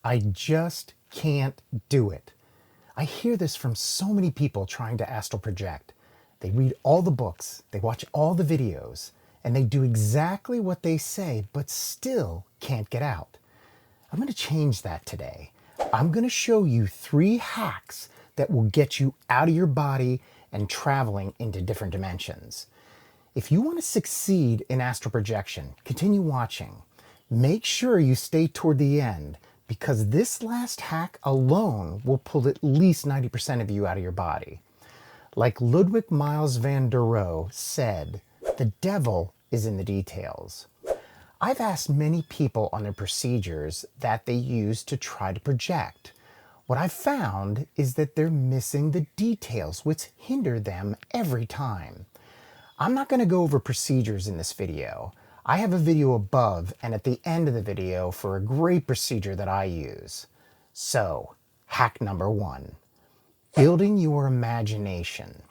I just can't do it. I hear this from so many people trying to astral project. They read all the books, they watch all the videos, and they do exactly what they say, but still can't get out. I'm going to change that today. I'm going to show you 3 hacks that will get you out of your body and traveling into different dimensions. If you want to succeed in astral projection, continue watching. Make sure you stay toward the end, because this last hack alone will pull at least 90% of you out of your body. Like Ludwig Miles van der Rohe said, the devil is in the details. I've asked many people on their procedures that they use to try to project. What I've found is that they're missing the details, which hinder them every time. I'm not going to go over procedures in this video. I have a video above and at the end of the video for a great procedure that I use. So, hack number 1. Building your imagination.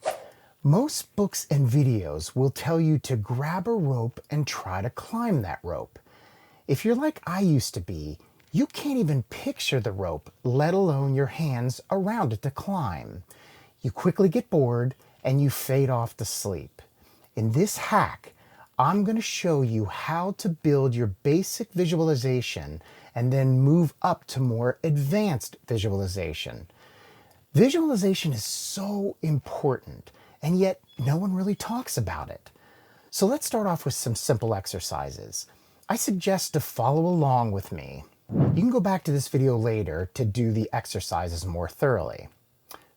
Most books and videos will tell you to grab a rope and try to climb that rope. If you're like I used to be, you can't even picture the rope, let alone your hands around it to climb. You quickly get bored and you fade off to sleep. In this hack, I'm going to show you how to build your basic visualization and then move up to more advanced visualization. Visualization is so important, and yet no one really talks about it. So let's start off with some simple exercises. I suggest to follow along with me. You can go back to this video later to do the exercises more thoroughly.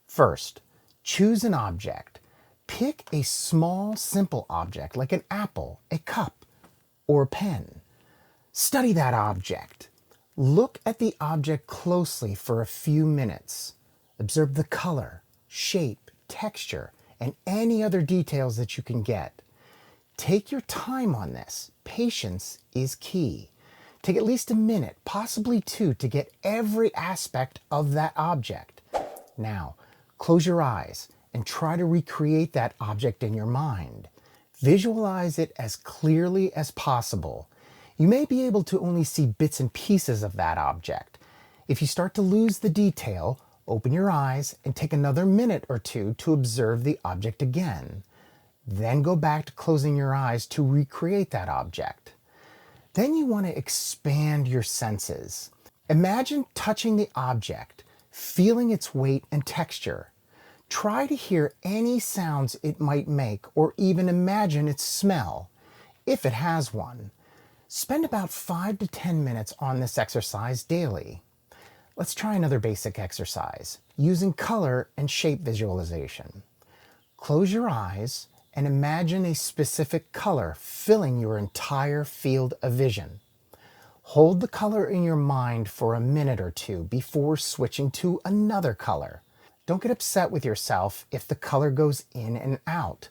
First, choose an object. Pick a small, simple object like an apple, a cup, or a pen. Study that object. Look at the object closely for a few minutes. Observe the color, shape, texture, and any other details that you can get. Take your time on this. Patience is key. Take at least a minute, possibly 2, to get every aspect of that object. Now, close your eyes and try to recreate that object in your mind. Visualize it as clearly as possible. You may be able to only see bits and pieces of that object. If you start to lose the detail, open your eyes and take another minute or 2 to observe the object again. Then go back to closing your eyes to recreate that object. Then you want to expand your senses. Imagine touching the object, feeling its weight and texture. Try to hear any sounds it might make or even imagine its smell, if it has one. Spend about 5 to 10 minutes on this exercise daily. Let's try another basic exercise, using color and shape visualization. Close your eyes and imagine a specific color filling your entire field of vision. Hold the color in your mind for a minute or 2 before switching to another color. Don't get upset with yourself if the color goes in and out.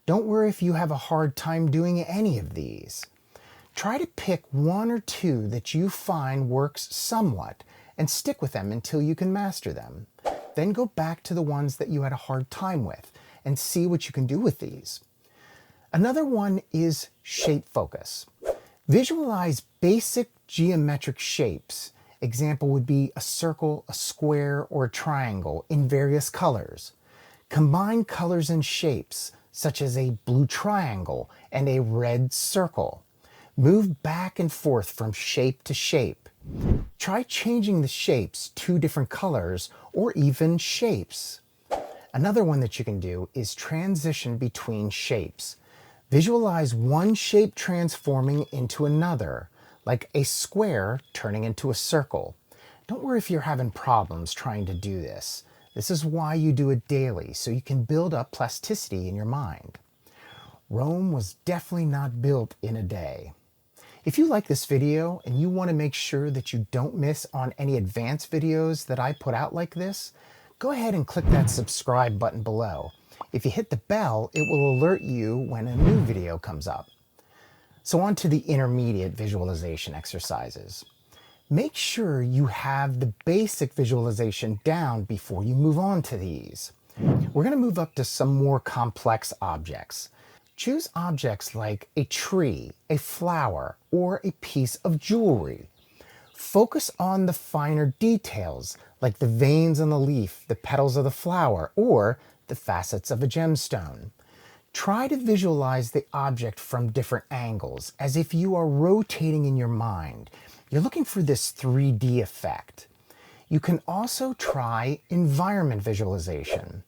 Don't worry if you have a hard time doing any of these. Try to pick 1 or 2 that you find works somewhat and stick with them until you can master them. Then go back to the ones that you had a hard time with and see what you can do with these. Another one is shape focus. Visualize basic geometric shapes. Example would be a circle, a square, or a triangle in various colors. Combine colors and shapes, such as a blue triangle and a red circle. Move back and forth from shape to shape. Try changing the shapes to different colors or even shapes. Another one that you can do is transition between shapes. Visualize one shape transforming into another, like a square turning into a circle. Don't worry if you're having problems trying to do this. This is why you do it daily, so you can build up plasticity in your mind. Rome was definitely not built in a day. If you like this video and you want to make sure that you don't miss on any advanced videos that I put out like this, go ahead and click that subscribe button below. If you hit the bell, it will alert you when a new video comes up. So on to the intermediate visualization exercises. Make sure you have the basic visualization down before you move on to these. We're going to move up to some more complex objects. Choose objects like a tree, a flower, or a piece of jewelry. Focus on the finer details, like the veins on the leaf, the petals of the flower, or the facets of a gemstone. Try to visualize the object from different angles, as if you are rotating in your mind. You're looking for this 3D effect. You can also try environment visualization.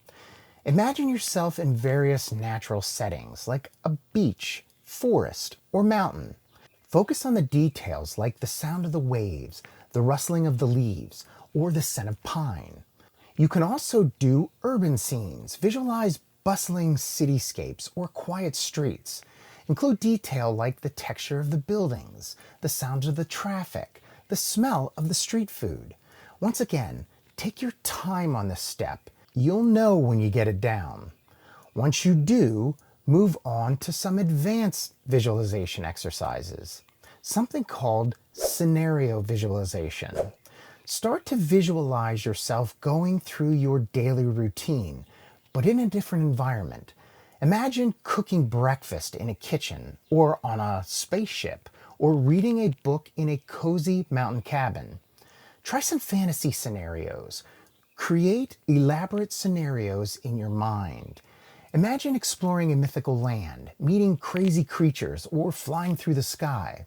Imagine yourself in various natural settings, like a beach, forest, or mountain. Focus on the details like the sound of the waves, the rustling of the leaves, or the scent of pine. You can also do urban scenes. Visualize bustling cityscapes or quiet streets. Include detail like the texture of the buildings, the sounds of the traffic, the smell of the street food. Once again, take your time on this step. You'll know when you get it down. Once you do, move on to some advanced visualization exercises, something called scenario visualization. Start to visualize yourself going through your daily routine, but in a different environment. Imagine cooking breakfast in a kitchen, or on a spaceship, or reading a book in a cozy mountain cabin. Try some fantasy scenarios. Create elaborate scenarios in your mind. Imagine exploring a mythical land, meeting crazy creatures, or flying through the sky.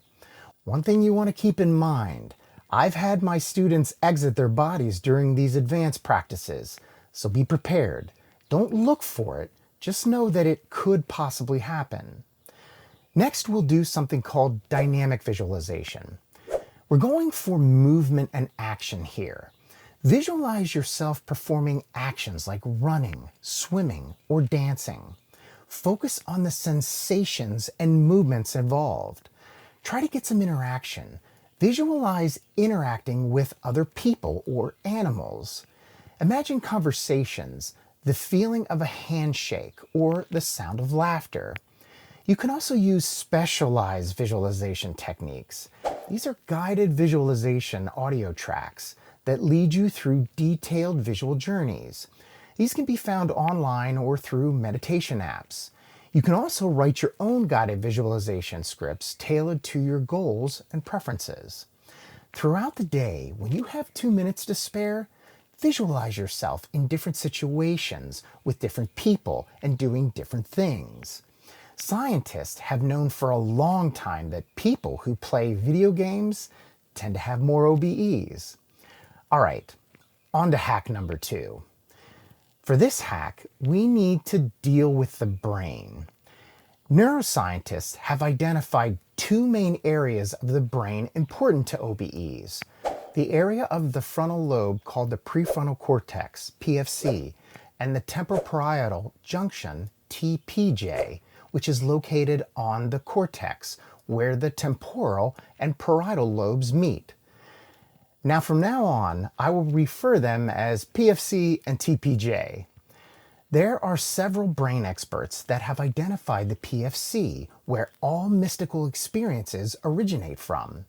One thing you want to keep in mind, I've had my students exit their bodies during these advanced practices, so be prepared. Don't look for it, just know that it could possibly happen. Next, we'll do something called dynamic visualization. We're going for movement and action here. Visualize yourself performing actions like running, swimming, or dancing. Focus on the sensations and movements involved. Try to get some interaction. Visualize interacting with other people or animals. Imagine conversations, the feeling of a handshake, or the sound of laughter. You can also use specialized visualization techniques. These are guided visualization audio tracks that lead you through detailed visual journeys. These can be found online or through meditation apps. You can also write your own guided visualization scripts tailored to your goals and preferences. Throughout the day, when you have 2 minutes to spare, visualize yourself in different situations with different people and doing different things. Scientists have known for a long time that people who play video games tend to have more OBEs. All right, on to hack number 2. For this hack, we need to deal with the brain. Neuroscientists have identified 2 main areas of the brain important to OBEs. The area of the frontal lobe called the prefrontal cortex, PFC, and the temporoparietal junction, TPJ, which is located on the cortex, where the temporal and parietal lobes meet. Now, from now on, I will refer them as PFC and TPJ. There are several brain experts that have identified the PFC, where all mystical experiences originate from.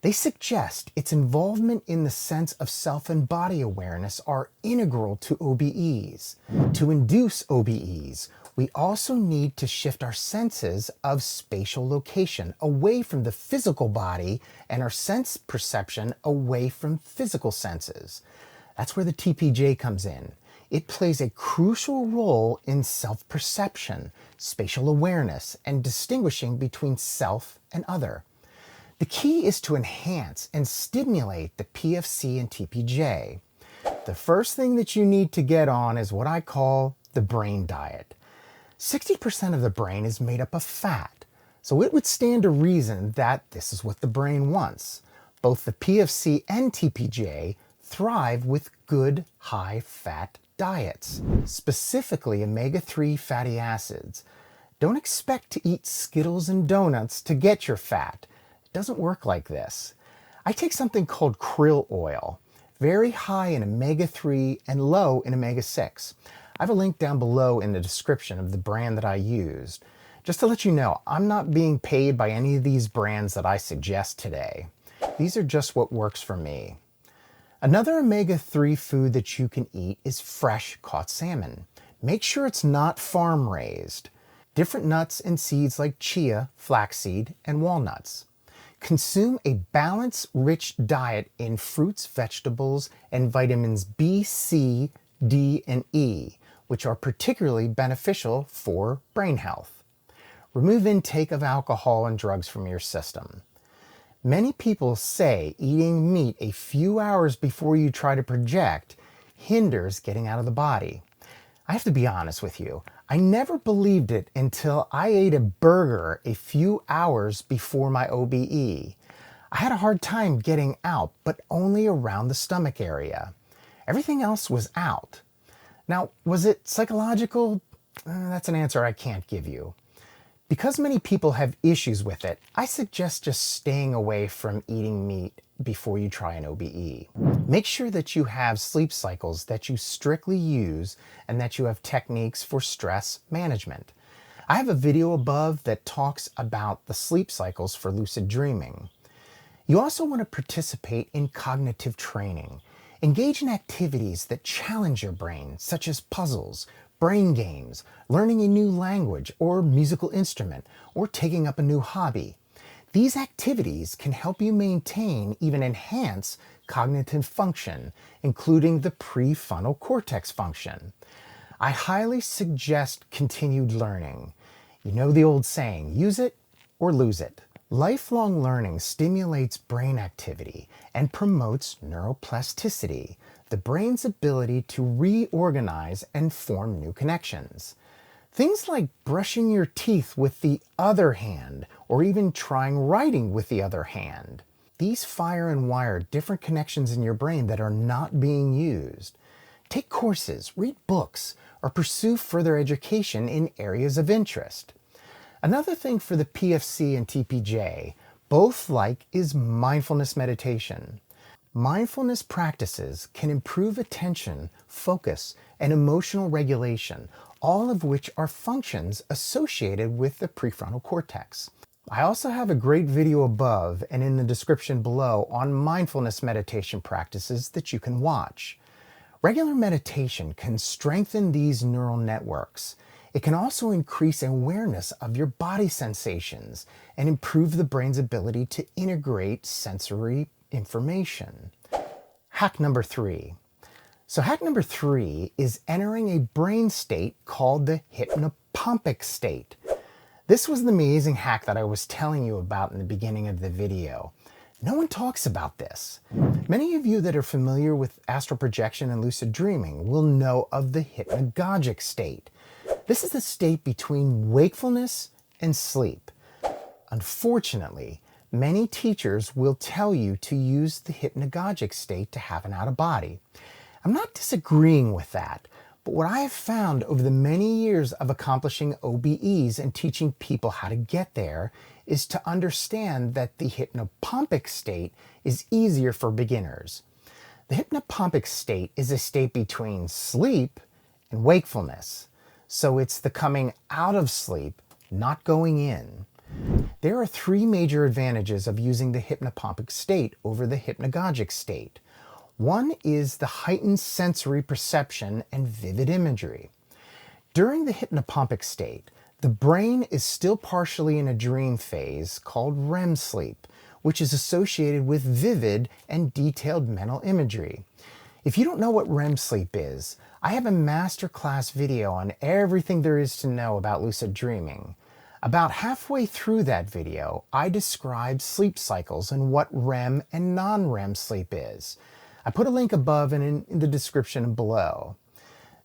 They suggest its involvement in the sense of self and body awareness are integral to OBEs. To induce OBEs, we also need to shift our senses of spatial location away from the physical body and our sense perception away from physical senses. That's where the TPJ comes in. It plays a crucial role in self-perception, spatial awareness, and distinguishing between self and other. The key is to enhance and stimulate the PFC and TPJ. The first thing that you need to get on is what I call the brain diet. 60% of the brain is made up of fat, so it would stand to reason that this is what the brain wants. Both the PFC and TPJ thrive with good high-fat diets, specifically omega-3 fatty acids. Don't expect to eat Skittles and donuts to get your fat. It doesn't work like this. I take something called krill oil, very high in omega-3 and low in omega-6. I have a link down below in the description of the brand that I used. Just to let you know, I'm not being paid by any of these brands that I suggest today. These are just what works for me. Another omega-3 food that you can eat is fresh caught salmon. Make sure it's not farm raised. Different nuts and seeds like chia, flaxseed, and walnuts. Consume a balanced, rich diet in fruits, vegetables, and vitamins B, C, D, and E, which are particularly beneficial for brain health. Remove intake of alcohol and drugs from your system. Many people say eating meat a few hours before you try to project hinders getting out of the body. I have to be honest with you. I never believed it until I ate a burger a few hours before my OBE. I had a hard time getting out, but only around the stomach area. Everything else was out. Now, was it psychological? That's an answer I can't give you. Because many people have issues with it, I suggest just staying away from eating meat before you try an OBE. Make sure that you have sleep cycles that you strictly use and that you have techniques for stress management. I have a video above that talks about the sleep cycles for lucid dreaming. You also want to participate in cognitive training. Engage in activities that challenge your brain, such as puzzles, brain games, learning a new language or musical instrument, or taking up a new hobby. These activities can help you maintain, even enhance, cognitive function, including the prefrontal cortex function. I highly suggest continued learning. You know the old saying, use it or lose it. Lifelong learning stimulates brain activity and promotes neuroplasticity, the brain's ability to reorganize and form new connections. Things like brushing your teeth with the other hand, or even trying writing with the other hand. These fire and wire different connections in your brain that are not being used. Take courses, read books, or pursue further education in areas of interest. Another thing for the PFC and TPJ, both like, is mindfulness meditation. Mindfulness practices can improve attention, focus, and emotional regulation, all of which are functions associated with the prefrontal cortex. I also have a great video above and in the description below on mindfulness meditation practices that you can watch. Regular meditation can strengthen these neural networks. It can also increase awareness of your body sensations and improve the brain's ability to integrate sensory information. Hack number 3. So hack number 3 is entering a brain state called the hypnopompic state. This was the amazing hack that I was telling you about in the beginning of the video. No one talks about this. Many of you that are familiar with astral projection and lucid dreaming will know of the hypnagogic state. This is the state between wakefulness and sleep. Unfortunately, many teachers will tell you to use the hypnagogic state to have an out-of-body. I'm not disagreeing with that, but what I have found over the many years of accomplishing OBEs and teaching people how to get there is to understand that the hypnopompic state is easier for beginners. The hypnopompic state is a state between sleep and wakefulness. So it's the coming out of sleep, not going in. There are 3 major advantages of using the hypnopompic state over the hypnagogic state. One is the heightened sensory perception and vivid imagery. During the hypnopompic state, the brain is still partially in a dream phase called REM sleep, which is associated with vivid and detailed mental imagery. If you don't know what REM sleep is, I have a masterclass video on everything there is to know about lucid dreaming. About halfway through that video, I describe sleep cycles and what REM and non-REM sleep is. I put a link above and in the description below.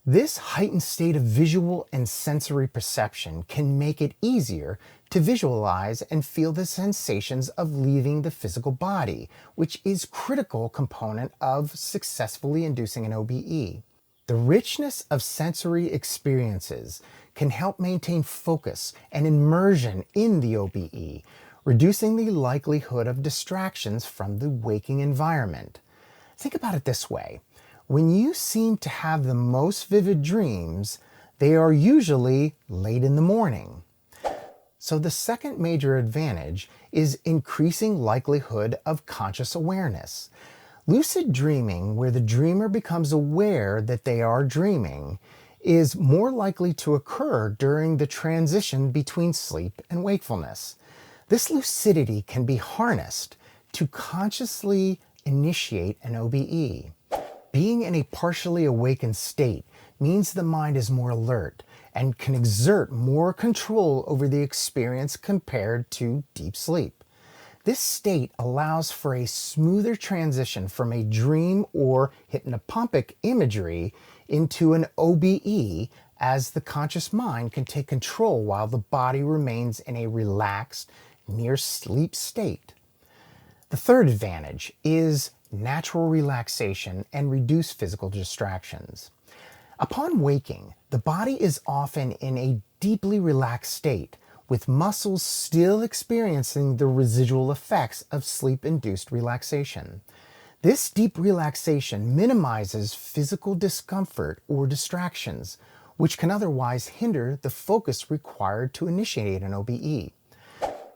This heightened state of visual and sensory perception can make it easier to visualize and feel the sensations of leaving the physical body, which is a critical component of successfully inducing an OBE. The richness of sensory experiences can help maintain focus and immersion in the OBE, reducing the likelihood of distractions from the waking environment. Think about it this way. When you seem to have the most vivid dreams, they are usually late in the morning. So the second major advantage is increasing likelihood of conscious awareness. Lucid dreaming, where the dreamer becomes aware that they are dreaming, is more likely to occur during the transition between sleep and wakefulness. This lucidity can be harnessed to consciously initiate an OBE. Being in a partially awakened state means the mind is more alert and can exert more control over the experience compared to deep sleep. This state allows for a smoother transition from a dream or hypnopompic imagery into an OBE, as the conscious mind can take control while the body remains in a relaxed, near sleep state. The third advantage is natural relaxation and reduced physical distractions. Upon waking, the body is often in a deeply relaxed state, with muscles still experiencing the residual effects of sleep-induced relaxation. This deep relaxation minimizes physical discomfort or distractions, which can otherwise hinder the focus required to initiate an OBE.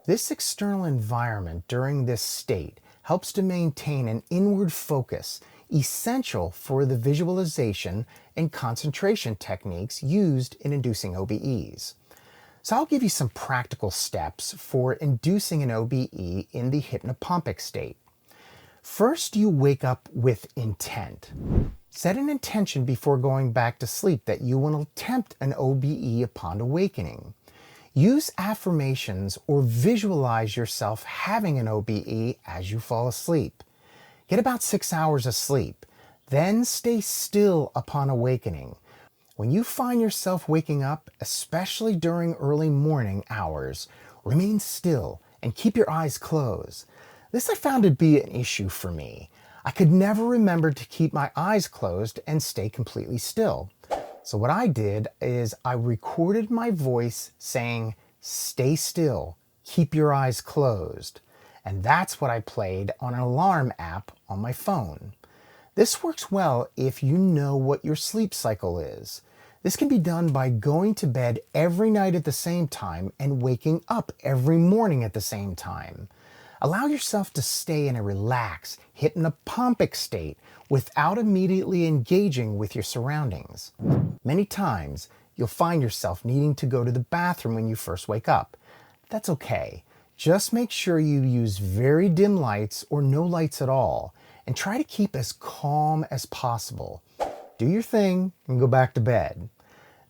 This external environment during this state helps to maintain an inward focus essential for the visualization and concentration techniques used in inducing OBEs. So I'll give you some practical steps for inducing an OBE in the hypnopompic state. First, you wake up with intent. Set an intention before going back to sleep that you will attempt an OBE upon awakening. Use affirmations or visualize yourself having an OBE as you fall asleep. Get about 6 hours of sleep, then stay still upon awakening. When you find yourself waking up, especially during early morning hours, remain still and keep your eyes closed. This I found to be an issue for me. I could never remember to keep my eyes closed and stay completely still. So what I did is I recorded my voice saying, "Stay still, keep your eyes closed." And that's what I played on an alarm app on my phone. This works well if you know what your sleep cycle is. This can be done by going to bed every night at the same time and waking up every morning at the same time. Allow yourself to stay in a relaxed, hypnopompic state without immediately engaging with your surroundings. Many times, you'll find yourself needing to go to the bathroom when you first wake up. That's okay. Just make sure you use very dim lights or no lights at all, and try to keep as calm as possible. Do your thing and go back to bed.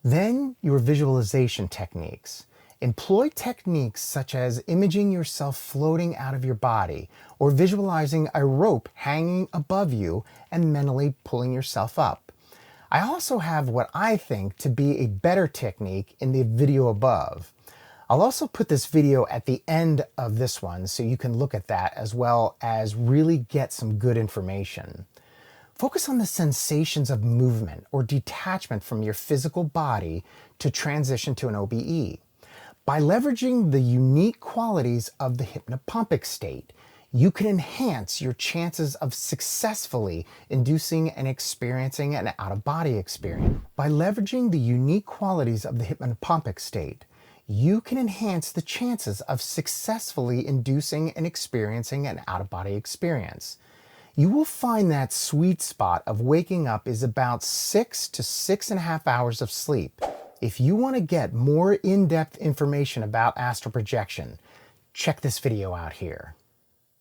Then your visualization techniques. Employ techniques such as imaging yourself floating out of your body or visualizing a rope hanging above you and mentally pulling yourself up. I also have what I think to be a better technique in the video above. I'll also put this video at the end of this one so you can look at that as well as really get some good information. Focus on the sensations of movement or detachment from your physical body to transition to an OBE. By leveraging the unique qualities of the hypnopompic state, you can enhance your chances of successfully inducing and experiencing an out-of-body experience. By leveraging the unique qualities of the hypnopompic state, you can enhance the chances of successfully inducing and experiencing an out-of-body experience. You will find that sweet spot of waking up is about 6 to 6.5 hours of sleep. If you want to get more in-depth information about astral projection, check this video out here.